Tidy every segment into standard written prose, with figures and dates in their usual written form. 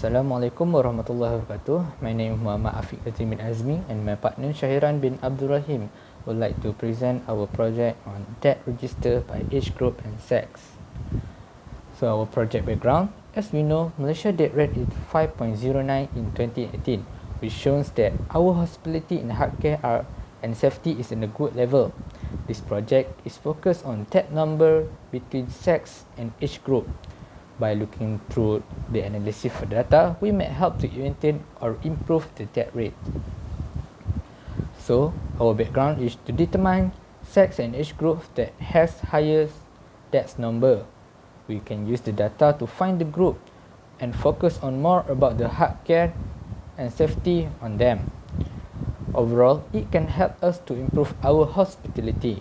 Assalamualaikum warahmatullahi wabarakatuh. My name is Muhammad Afiq Azim and my partner Syahiran bin Abdul Rahim would like to present our project on debt register by age group and sex. So our project background, as we know, Malaysia debt rate is 5.09 in 2018, which shows that our hospitality and healthcare and safety is in a good level. This project is focused on debt number between sex and age group. By looking through the analysis of data, we may help to maintain or improve the debt rate. So, our background is to determine sex and age group that has highest debt number. We can use the data to find the group and focus on more about the health care and safety on them. Overall, it can help us to improve our hospitality.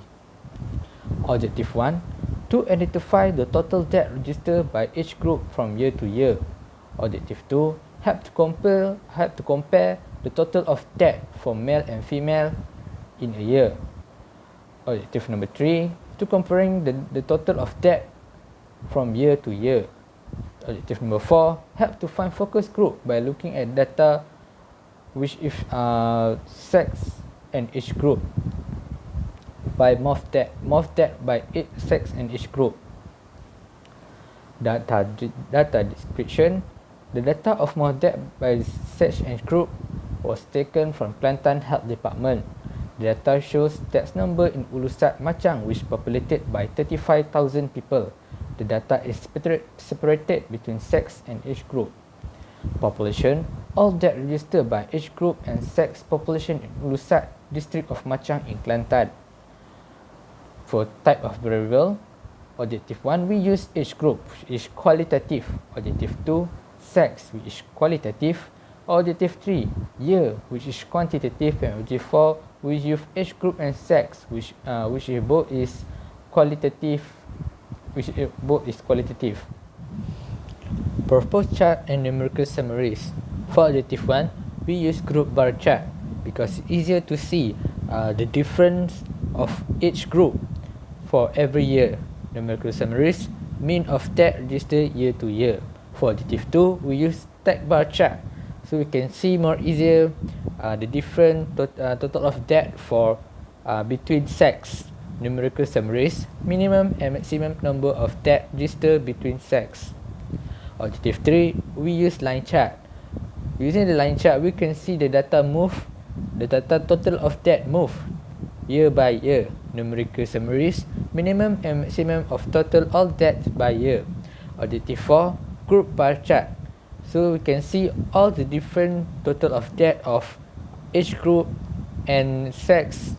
Objective 1. To identify the total debt registered by each group from year to year. Objective 2. Help to compare the total of debt for male and female in a year. Objective number 3. To comparing the total of debt from year to year. Objective number 4. Help to find focus group by looking at data which is sex and age group. By most debt by each sex and age group. Data description. The data of most debt by sex and age group was taken from Kelantan Health Department. The data shows debt number in Ulusat Machang, which populated by 35,000 people. The data is separated between sex and age group. Population. All debt registered by age group and sex population in Ulusat district of Machang in Kelantan. For type of variable, objective 1, we use age group, which is qualitative. Objective 2, sex, which is qualitative. Objective 3, year, which is quantitative. And objective 4, we use age group and sex, which is both is qualitative. Proposed chart and numerical summaries. For objective 1, we use group bar chart because it's easier to see the difference of each group for every year. Numerical summaries, mean of debt registered year to year. For objective 2, we use stack bar chart so we can see more easier the different total of debt for between sex. Numerical summaries, minimum and maximum number of debt registered between sex. Objective 3, we use line chart. Using the line chart, we can see the data total of debt move year by year. Numerical summaries, minimum and maximum of total all debts by year. Objective 4, group bar chart. So we can see all the different total of debt of each group and sex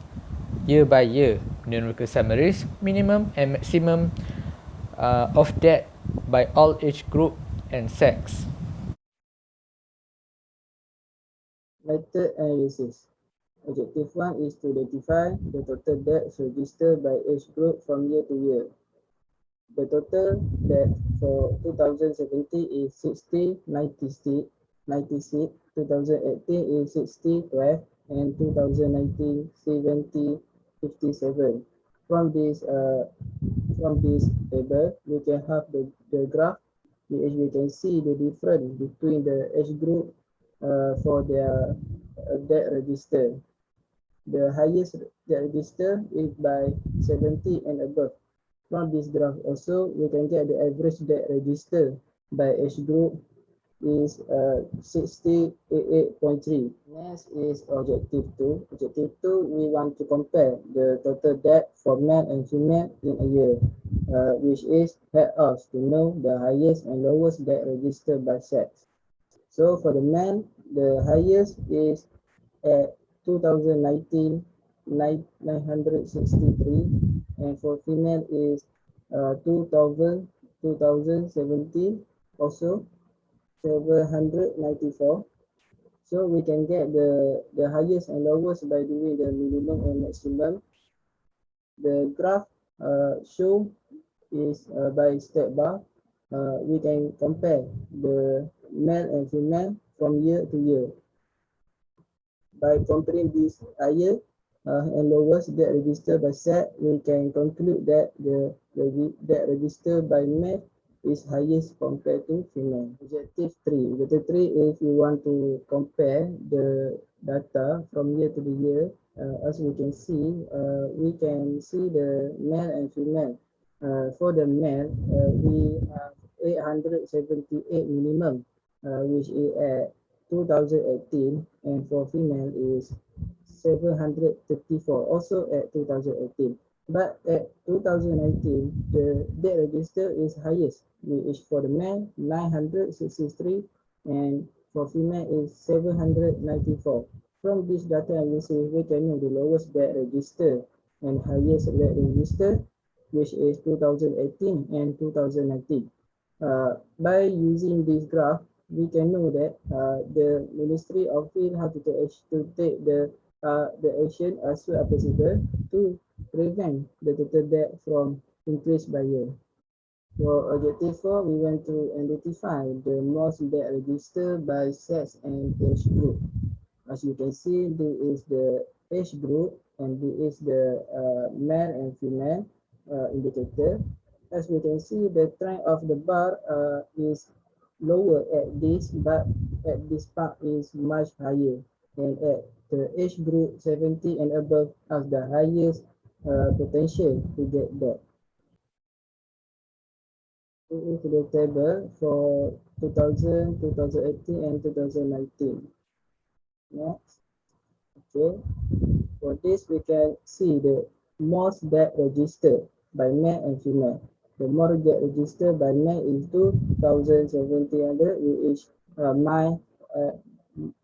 year by year. Numerical summaries, minimum and maximum of debt by all age group and sex. Method analysis. Objective 1 is to identify the total debt registered by age group from year to year. The total debt for 2017 is 6096, 2018 is 6012, and 2019 7057. From this table, we can have the graph, which we can see the difference between the age group for their debt register. The highest debt register is by 70 and above. From this graph also, we can get the average debt register by age group is 68.3. Next is objective 2. Objective 2, we want to compare the total debt for male and female in a year, which is help us to know the highest and lowest debt register by sex. So for the men, the highest is at 2019, 963, and for female is 2017 also 794. So we can get the highest and lowest by doing the minimum and maximum. The graph show is by step bar. We can compare the male and female from year to year. By comparing this higher and lowest debt register by sex, we can conclude that the debt register by male is highest compared to female. Objective 3. Objective 3, if you want to compare the data from year to the year, as we can see the male and female. For the male, we have 878 minimum, which is at 2018, and for female is 734, also at 2018. But at 2019, the debt register is highest, which is for the male 963 and for female is 794. From this data, we can know the lowest debt register and highest debt register, which is 2018 and 2019. By using this graph, we can know that the Ministry of Field have to take the action as soon as possible to prevent the total debt from increase by year. For objective 4, we want to identify the most debt register by sex and age group. As you can see, this is the age group and this is the male and female indicator. As we can see, the trend of the bar is lower at this, but at this part is much higher. And at the age group 70 and above has the highest potential to get that. This is the table for 2000, 2018, and 2019. Next. Okay. For this, we can see the most debt registered by male and female. The more debt registered by male is 2,700, which is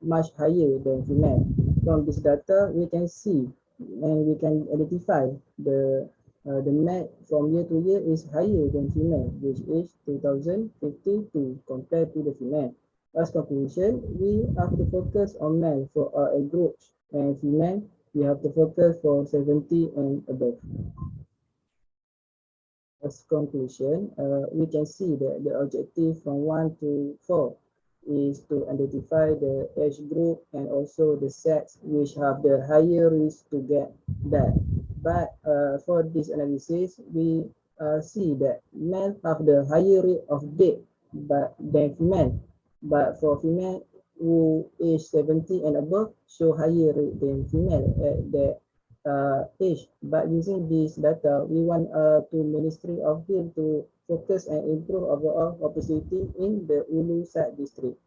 much higher than female. From this data, we can see and we can identify the male from year to year is higher than female, which is 2052 compared to the female. As conclusion, we have to focus on male for our groups and female we have to focus for 70 and above. As conclusion, we can see that the objective from 1 to 4 is to identify the age group and also the sex which have the higher risk to get that. But for this analysis, we see that male have the higher rate of death than female. But for female who age 70 and above show higher rate than female at the age. But using this data, we want to Ministry of Health to focus and improve overall capacity in the Ulu Side district.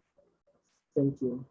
Thank you.